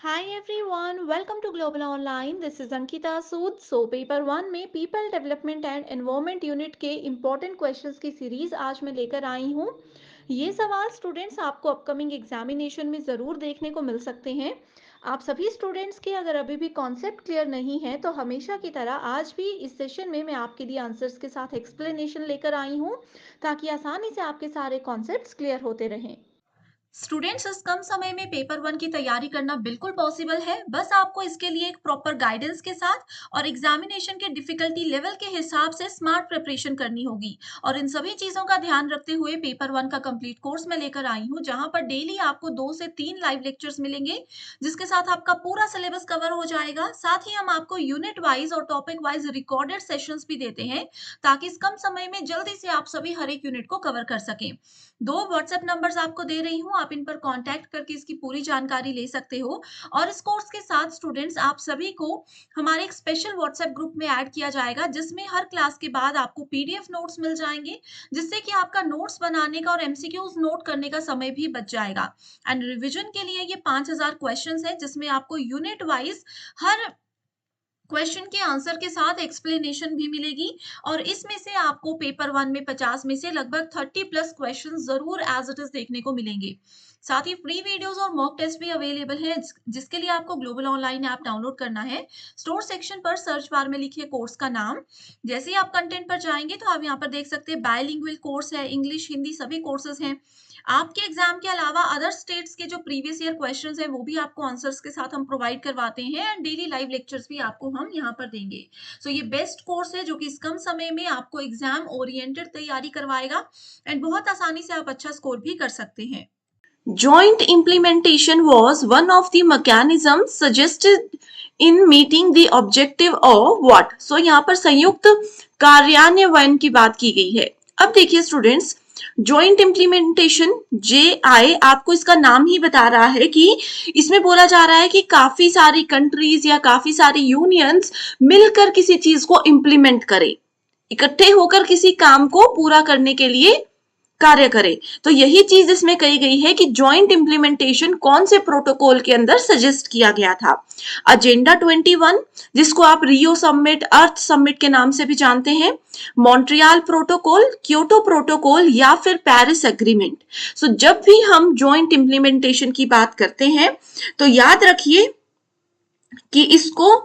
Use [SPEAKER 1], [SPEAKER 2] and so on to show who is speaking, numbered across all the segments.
[SPEAKER 1] Hi everyone, welcome to Global Online. This is Ankita Sood. Paper 1 में people development and environment unit के important questions की series आज मैं लेकर आई हूँ। ये सवाल स्टूडेंट्स आपको अपकमिंग एग्जामिनेशन में ज़रूर देखने को मिल सकते हैं। आप सभी स्टूडेंट्स के अगर अभी भी कॉन्सेप्ट क्लियर नहीं है तो हमेशा की तरह आज भी इस सेशन में मैं आपके लिए आंसर्स के साथ एक्सप्लेनेशन लेकर आई हूँ ताकि आसानी से आपके सारे कॉन्सेप्ट्स क्लियर होते रहें।
[SPEAKER 2] स्टूडेंट्स, इस कम समय में पेपर 1 की तैयारी करना बिल्कुल पॉसिबल है। बस आपको इसके लिए एक प्रॉपर गाइडेंस के साथ और एग्जामिनेशन के डिफिकल्टी लेवल के हिसाब से स्मार्ट प्रिपरेशन करनी होगी। और इन सभी चीजों का ध्यान रखते हुए पेपर 1 का कंप्लीट कोर्स मैं लेकर आई हूँ, जहां पर डेली आपको 2 से 3 लाइव लेक्चर्स मिलेंगे, जिसके साथ आपका पूरा सिलेबस कवर हो जाएगा। साथ ही हम आपको यूनिट वाइज और टॉपिक वाइज रिकॉर्डेड सेशंस भी देते हैं, ताकि इस कम समय में जल्दी से आप सभी हर एक यूनिट को कवर कर सकें। 2 व्हाट्सएप नंबर्स आपको दे रही हूँ, आप इन पर कांटेक्ट करके इसकी पूरी जानकारी ले सकते हो। और इस कोर्स के साथ स्टूडेंट्स, आप सभी को हमारे एक स्पेशल व्हाट्सएप ग्रुप में ऐड किया जाएगा, जिसमें हर क्लास के बाद आपको पीडीएफ नोट्स मिल जाएंगे, जिससे कि आपका नोट्स बनाने का और एमसीक्यूज नोट करने का समय भी बच जाएगा। एंड रिविजन के लिए ये 5000 क्वेश्चंस है, जिसमें आपको यूनिट वाइज हर क्वेश्चन के आंसर के साथ एक्सप्लेनेशन भी मिलेगी। और इसमें से आपको पेपर 1 में 50 में से लगभग 30 प्लस क्वेश्चन जरूर एज इट इज देखने को मिलेंगे। साथ ही फ्री वीडियोस और मॉक टेस्ट भी अवेलेबल है, जिसके लिए आपको ग्लोबल ऑनलाइन ऐप डाउनलोड करना है। स्टोर सेक्शन पर सर्च बार में लिखिए कोर्स का नाम। जैसे ही आप कंटेंट पर जाएंगे तो आप यहाँ पर देख सकते हैं बायलिंगुअल कोर्स है, इंग्लिश हिंदी सभी कोर्सेज हैं। आपके एग्जाम के अलावा अदर स्टेट्स के जो प्रीवियस ईयर क्वेश्चंस हैं वो भी आपको आंसर्स के साथ हम प्रोवाइड करवाते हैं, एंड डेली लाइव लेक्चर्स भी आपको हम यहाँ पर देंगे। सो ये बेस्ट कोर्स है, जो कि इस कम समय में आपको एग्जाम ओरिएंटेड तैयारी करवाएगा, एंड बहुत आसानी से आप अच्छा स्कोर भी कर सकते हैं।
[SPEAKER 3] Joint implementation was one of the mechanisms suggested in meeting the objective of what? So यहाँ पर संयुक्त कार्यान्वयन की बात की गई है। अब देखिए स्टूडेंट्स, जॉइंट इम्प्लीमेंटेशन JI आपको इसका नाम ही बता रहा है कि इसमें बोला जा रहा है कि काफी सारी कंट्रीज या काफी सारी यूनियंस मिलकर किसी चीज को इम्प्लीमेंट करें, इकट्ठे होकर किसी काम को पूरा करने के लिए कार्य करे। तो यही चीज इसमें कही गई है कि जॉइंट इंप्लीमेंटेशन कौन से प्रोटोकॉल के अंदर सजेस्ट किया गया था। एजेंडा 21, जिसको आप रियो समिट, अर्थ समिट के नाम से भी जानते हैं, मॉन्ट्रियल प्रोटोकॉल, क्योटो प्रोटोकॉल या फिर पेरिस एग्रीमेंट। सो जब भी हम जॉइंट इंप्लीमेंटेशन की बात करते हैं तो याद रखिए कि इसको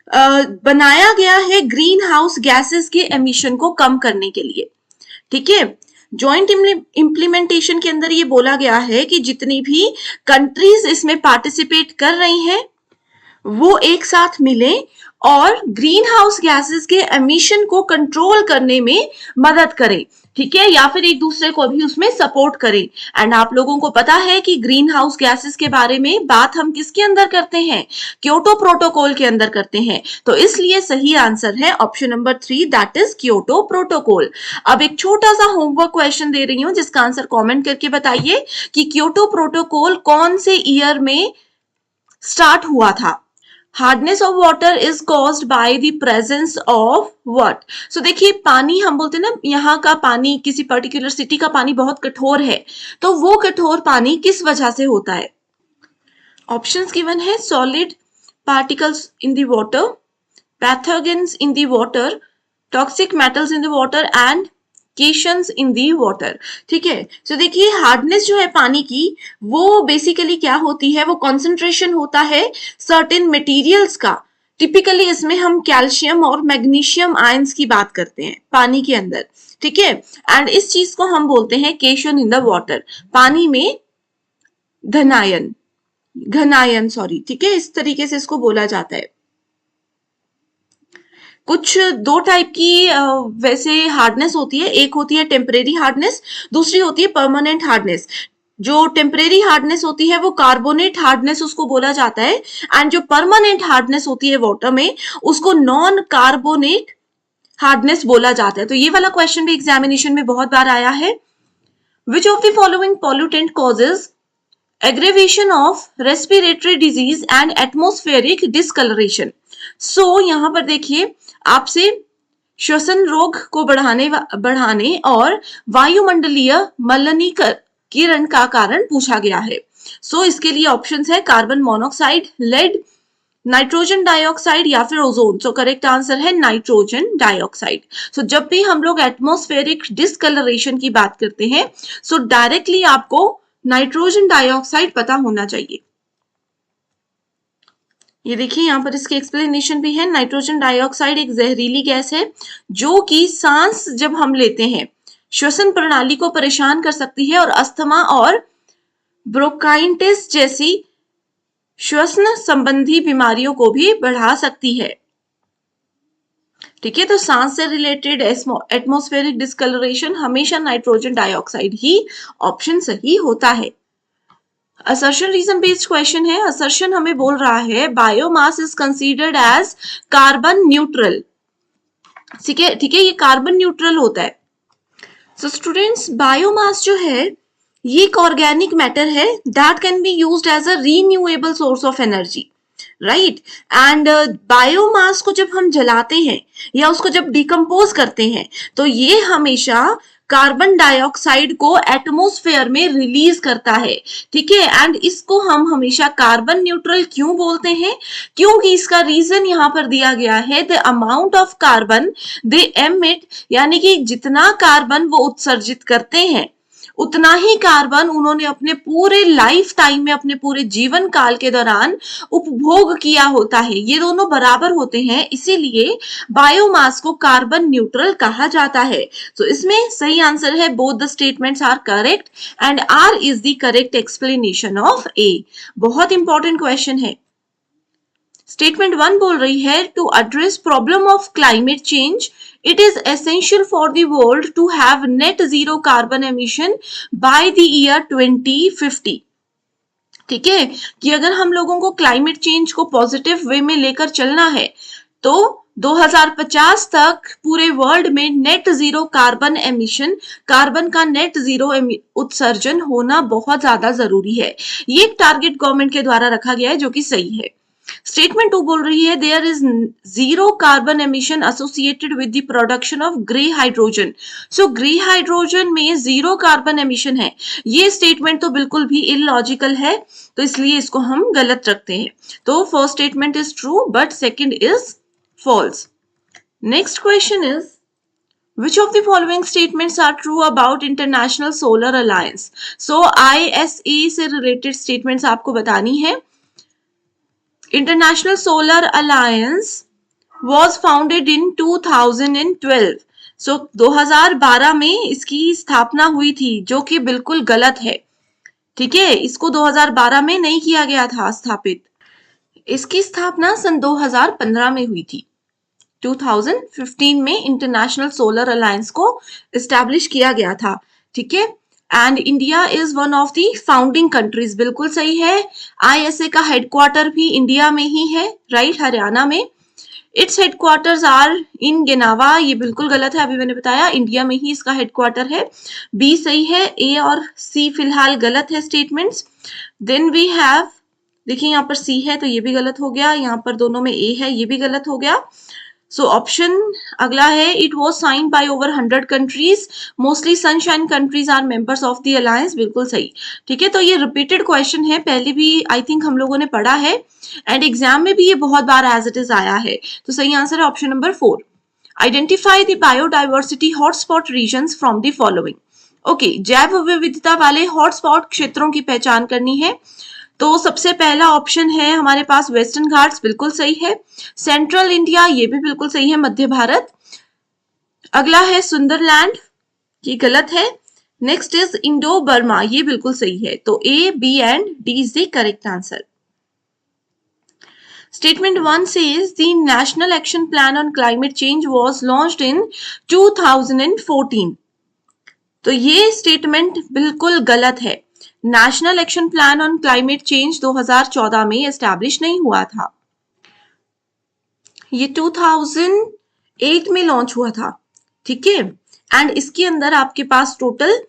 [SPEAKER 3] बनाया गया है ग्रीन हाउस गैसेस के एमिशन को कम करने के लिए। ठीक है, जॉइंट इम्प्लीमेंटेशन के अंदर ये बोला गया है कि जितनी भी कंट्रीज इसमें पार्टिसिपेट कर रही हैं वो एक साथ मिलें और ग्रीन हाउस गैसेस के एमिशन को कंट्रोल करने में मदद करें। ठीक है, या फिर एक दूसरे को भी उसमें सपोर्ट करें। एंड आप लोगों को पता है कि ग्रीन हाउस गैसेस के बारे में बात हम किसके अंदर करते हैं? क्योटो प्रोटोकॉल के अंदर करते हैं। तो इसलिए सही आंसर है option number 3, that is Kyoto protocol. अब एक छोटा सा होमवर्क क्वेश्चन दे रही हूं, जिसका आंसर कॉमेंट करके बताइए कि क्योटो प्रोटोकॉल कौन से ईयर में स्टार्ट हुआ था। Hardness of water is caused by the presence of what? So देखिए, पानी हम बोलते हैं ना, यहाँ का पानी, किसी पर्टिकुलर सिटी का पानी बहुत कठोर है, तो वो कठोर पानी किस वजह से होता है? ऑप्शंस गिवन है, solid particles in the water, pathogens in the water, toxic metals in the water and cations in the water. ठीक है, तो देखिए हार्डनेस जो है पानी की, वो बेसिकली क्या होती है? वो कॉन्सेंट्रेशन होता है सर्टेन मटेरियल्स का। टिपिकली इसमें हम कैल्शियम और मैग्नीशियम आयंस की बात करते हैं पानी के अंदर। ठीक है, एंड इस चीज को हम बोलते हैं केशन इन द वाटर, पानी में घनायन सॉरी। ठीक है, इस तरीके से इसको बोला जाता है। कुछ दो टाइप की वैसे हार्डनेस होती है, एक होती है टेम्परेरी हार्डनेस, दूसरी होती है परमानेंट हार्डनेस। जो टेम्परेरी हार्डनेस होती है वो कार्बोनेट हार्डनेस उसको बोला जाता है, एंड जो परमानेंट हार्डनेस होती है वाटर में, उसको नॉन कार्बोनेट हार्डनेस बोला जाता है। तो ये वाला क्वेश्चन भी एग्जामिनेशन में बहुत बार आया है। Which of the following pollutant causes aggravation of respiratory disease and atmospheric discolouration? So यहां पर देखिए, आपसे श्वसन रोग को बढ़ाने और वायुमंडलीय मलिनीकरण का कारण पूछा गया है। सो इसके लिए ऑप्शंस है carbon monoxide, lead, nitrogen dioxide या फिर ओजोन। सो करेक्ट आंसर है नाइट्रोजन डाइऑक्साइड। सो जब भी हम लोग एटमॉस्फेरिक डिस्कलरेशन की बात करते हैं सो डायरेक्टली आपको नाइट्रोजन डाइऑक्साइड पता होना चाहिए। ये देखिए यहाँ पर इसकी एक्सप्लेनेशन भी है। नाइट्रोजन डाइऑक्साइड एक जहरीली गैस है जो कि सांस जब हम लेते हैं श्वसन प्रणाली को परेशान कर सकती है और अस्थमा और ब्रोंकाइटिस जैसी श्वसन संबंधी बीमारियों को भी बढ़ा सकती है। ठीक है, तो सांस से रिलेटेड एटमॉस्फेरिक डिस्कलरेशन हमेशा नाइट्रोजन डाइऑक्साइड ही ऑप्शन सही होता है। असर्शन रीजन बेस्ड क्वेश्चन है। असर्शन हमें बोल रहा है biomass is considered as carbon neutral. ठीक है, ये कार्बन न्यूट्रल होता है। सो स्टूडेंट्स, बायोमास जो है ये एक ऑर्गेनिक मैटर है that can be used as a renewable source of energy, right. And biomass को जब हम जलाते हैं या उसको जब डिकम्पोज करते हैं तो ये हमेशा कार्बन डाइऑक्साइड को एटमॉस्फेयर में रिलीज करता है। ठीक है, एंड इसको हम हमेशा कार्बन न्यूट्रल क्यों बोलते हैं? क्योंकि इसका रीजन यहाँ पर दिया गया है the amount of carbon they emit, यानी कि जितना कार्बन वो उत्सर्जित करते हैं उतना ही कार्बन उन्होंने अपने पूरे लाइफ टाइम में, अपने पूरे जीवन काल के दौरान उपभोग किया होता है। ये दोनों बराबर होते हैं, इसीलिए बायोमास को कार्बन न्यूट्रल कहा जाता है। तो इसमें सही आंसर है both the statements are correct and R is the correct explanation of A. बहुत इंपॉर्टेंट क्वेश्चन है। स्टेटमेंट 1 बोल रही है to address problem of climate change it is essential for the world to have net zero carbon emission by the year 2050। ठीक है, कि अगर हम लोगों को क्लाइमेट चेंज को पॉजिटिव वे में लेकर चलना है तो 2050 तक पूरे वर्ल्ड में net zero carbon emission, carbon का नेट जीरो उत्सर्जन होना बहुत ज्यादा जरूरी है। ये एक टारगेट गवर्नमेंट के द्वारा रखा गया है जो कि सही है। स्टेटमेंट 2 बोल रही है there is zero carbon emission associated with the production of grey hydrogen. So grey hydrogen में जीरो कार्बन एमिशन है। ये स्टेटमेंट तो बिल्कुल भी इलॉजिकल है, तो इसलिए इसको हम गलत रखते हैं। तो first statement is true but second is false. Next question is which of the following statements are true about International Solar Alliance? So ISA से related statements आपको बतानी है। International Solar Alliance was founded in 2012. So 2012 में इसकी स्थापना हुई थी, जो कि बिल्कुल गलत है। ठीक है, इसको 2012 में नहीं किया गया था स्थापित। इसकी स्थापना सन 2015 में हुई थी। 2015 में इंटरनेशनल सोलर अलायंस को एस्टैब्लिश किया गया था। ठीक है, and India is one of the founding countries. बिल्कुल सही है। आईएसए का हेडक्वार्टर भी इंडिया में ही है, राइट, हरियाणा में। Its headquarters are in Geneva. ये बिल्कुल गलत है, अभी मैंने बताया, इंडिया में ही इसका हेडक्वार्टर है। बी सही है, ए और सी फिलहाल गलत है स्टेटमेंट्स। देन वी हैव, देखिए यहाँ पर सी है तो ये भी गलत हो गया, यहाँ पर दोनों में ए है, ये भी गलत हो गया। सो ऑप्शन अगला है it was signed by over 100 countries, mostly sunshine countries are members of the alliance. बिल्कुल सही। ठीक है, तो ये रिपीटेड क्वेश्चन है, पहले भी आई थिंक हम लोगों ने पढ़ा है एंड एग्जाम में भी ये बहुत बार एज इट इज आया है। तो सही आंसर है option number 4। Identify the biodiversity hotspot regions from the following. Okay, जैव विविधता वाले हॉटस्पॉट क्षेत्रों की पहचान करनी है। तो सबसे पहला ऑप्शन है हमारे पास वेस्टर्न घाट्स, बिल्कुल सही है। सेंट्रल इंडिया, ये भी बिल्कुल सही है, मध्य भारत। अगला है सुंदरलैंड, ये गलत है। नेक्स्ट इज इंडो बर्मा, ये बिल्कुल सही है। तो A, B and D is the correct answer. Statement 1 says the National Action Plan on Climate Change was launched in 2014. तो ये स्टेटमेंट बिल्कुल गलत है। National action plan on climate change 2014 में एस्टैब्लिश नहीं हुआ था, ये 2008 में लॉन्च हुआ था। ठीक है, एंड इसके अंदर आपके पास टोटल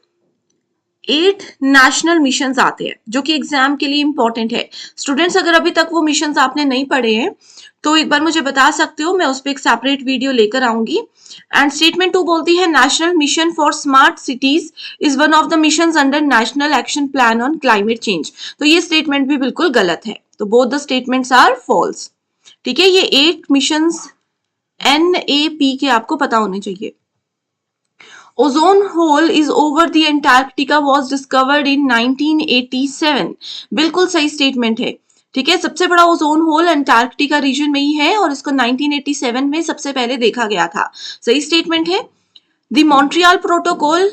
[SPEAKER 3] 8 नेशनल मिशंस आते हैं जो कि एग्जाम के लिए इंपॉर्टेंट है। स्टूडेंट्स, अगर अभी तक वो मिशंस आपने नहीं पढ़े हैं तो एक बार मुझे बता सकते हो, मैं उस पर एक सेपरेट वीडियो लेकर आऊंगी। एंड स्टेटमेंट 2 बोलती है national mission for smart cities is one of the missions under national action plan on climate change. तो ये स्टेटमेंट भी बिल्कुल गलत है, तो both the statements are false. ठीक है, ये 8 मिशंस NAP के आपको पता होने चाहिए। Ozone hole is over the Antarctica was discovered in 1987। बिल्कुल सही स्टेटमेंट है। ठीक है, सबसे बड़ा ओजोन होल अंटार्कटिका रीजन में ही है और इसको 1987 में सबसे पहले देखा गया था। सही स्टेटमेंट है। The Montreal Protocol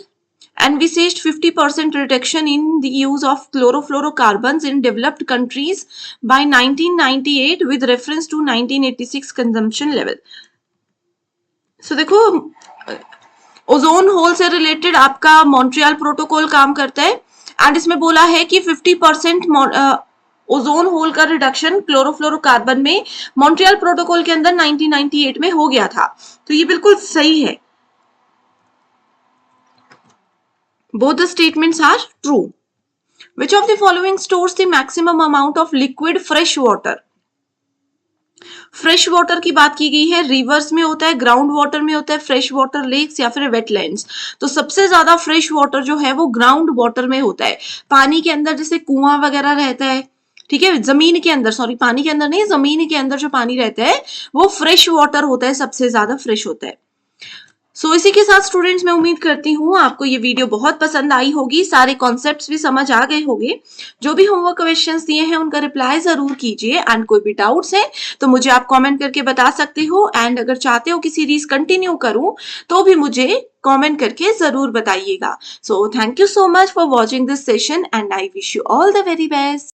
[SPEAKER 3] envisaged 50% reduction in the use of chlorofluorocarbons in developed countries by 1998 with reference to 1986 consumption level। So देखो, ओजोन होल से रिलेटेड आपका मॉन्ट्रियल प्रोटोकॉल काम करता है एंड इसमें बोला है कि 50% ओजोन होल का रिडक्शन क्लोरोफ्लोरोकार्बन में मॉन्ट्रियल प्रोटोकॉल के अंदर 1998 में हो गया था। तो ये बिल्कुल सही है। Both the statements are true. Which of the following stores the maximum amount of liquid fresh water. Fresh water की बात की गई है, रिवर्स में होता है, ग्राउंड वाटर में होता है, फ्रेश वाटर लेक्स या फिर वेटलैंड्स। तो सबसे ज्यादा फ्रेश वाटर जो है वो ग्राउंड वाटर में होता है। पानी के अंदर जैसे कुआं वगैरह रहता है, ठीक है, जमीन के अंदर, सॉरी पानी के अंदर नहीं, जमीन के अंदर जो पानी रहता है वो फ्रेश वाटर होता है, सबसे ज्यादा फ्रेश होता है। सो इसी के साथ स्टूडेंट्स, मैं उम्मीद करती हूँ आपको ये वीडियो बहुत पसंद आई होगी, सारे कॉन्सेप्ट्स भी समझ आ गए होंगे। जो भी होमवर्क क्वेश्चंस दिए हैं उनका रिप्लाई जरूर कीजिए एंड कोई भी डाउट्स है तो मुझे आप कमेंट करके बता सकते हो। एंड अगर चाहते हो कि सीरीज कंटिन्यू करूं तो भी मुझे कमेंट करके जरूर बताइएगा। So thank you so much for watching this session and I wish you all the very best.